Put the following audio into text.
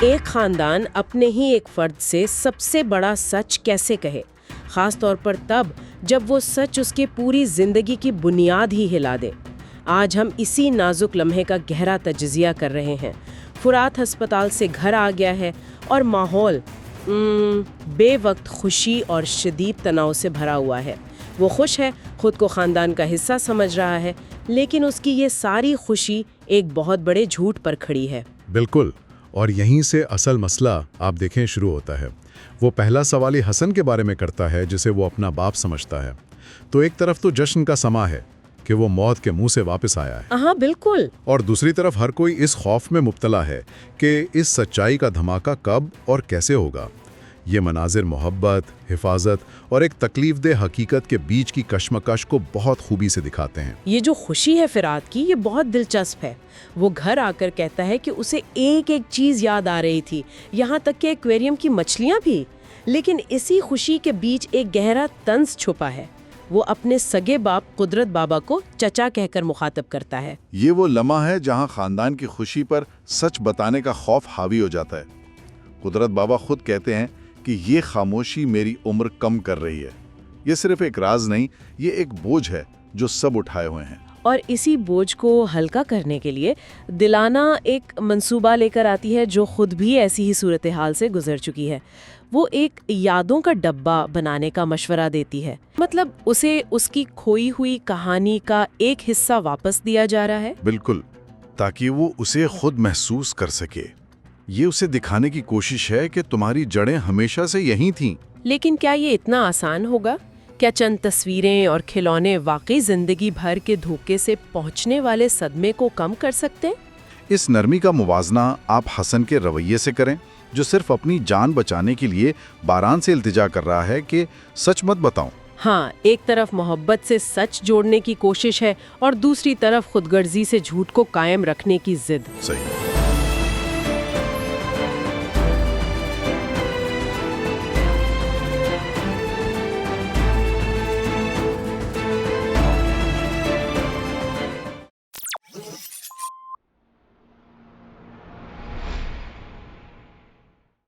एक खानदान अपने ही एक फर्द से सबसे बड़ा सच कैसे कहे, खास तौर पर तब जब वो सच उसकी पूरी जिंदगी की बुनियाद ही हिला दे। आज हम इसी नाजुक लम्हे का गहरा तजज़िया कर रहे हैं। फुरात अस्पताल से घर आ गया है और माहौल बेवक्त खुशी और शदीद तनाव से भरा हुआ है। वो खुश है, खुद को ख़ानदान का हिस्सा समझ रहा है, लेकिन उसकी ये सारी खुशी एक बहुत बड़े झूठ पर खड़ी है। बिल्कुल, और यहीं से असल मसला आप देखें शुरू होता है। वो पहला सवाल ही हसन के बारे में करता है, जिसे वो अपना बाप समझता है। तो एक तरफ तो जश्न का समा है कि वो मौत के मुंह से वापस आया है। हाँ बिल्कुल। और दूसरी तरफ हर कोई इस खौफ में मुब्तला है कि इस सच्चाई का धमाका कब और कैसे होगा। ये मनाजिर मोहब्बत, हिफाजत और एक तकलीफदेह हकीकत के बीच की कश्मकश को बहुत खूबी से दिखाते हैं। ये जो खुशी है फिरात की, ये बहुत दिलचस्प है। वो घर आकर कहता है कि उसे एक एक चीज़ याद आ रही थी, यहाँ तक कि एक्वेरियम की मछलियाँ भी। लेकिन इसी खुशी के बीच एक गहरा तंज छुपा है। वो अपने सगे बाप कुदरत बाबा को चचा कहकर मुखातब करता है। ये वो लम्हा है जहाँ खानदान की खुशी पर सच बताने का खौफ हावी हो जाता है। कुदरत बाबा खुद कहते हैं कि ये खामोशी मेरी उम्र कम कर रही है। ये सिर्फ एक राज नहीं, ये एक बोझ है जो सब उठाए हुए हैं। और इसी बोझ को हल्का करने के लिए दिलाना एक मंसूबा लेकर आती है, जो खुद भी ऐसी ही सूरत हाल से गुजर चुकी है। वो एक यादों का डब्बा बनाने का मशवरा देती है। मतलब उसे उसकी खोई हुई कहानी का एक हिस्सा वापस दिया जा रहा है। बिल्कुल, ताकि वो उसे खुद महसूस कर सके। ये उसे दिखाने की कोशिश है कि तुम्हारी जड़ें हमेशा से यहीं थीं। लेकिन क्या ये इतना आसान होगा? क्या चंद तस्वीरें और खिलौने वाकई जिंदगी भर के धोखे से पहुंचने वाले सदमे को कम कर सकते हैं? इस नरमी का मुवाजना आप हसन के रवैये से करें, जो सिर्फ अपनी जान बचाने के लिए बारान से इल्तिजा कर रहा है कि सच मत बताऊं। हाँ, एक तरफ मोहब्बत से सच जोड़ने की कोशिश है और दूसरी तरफ खुदगर्जी से झूठ को कायम रखने की जिद। सही।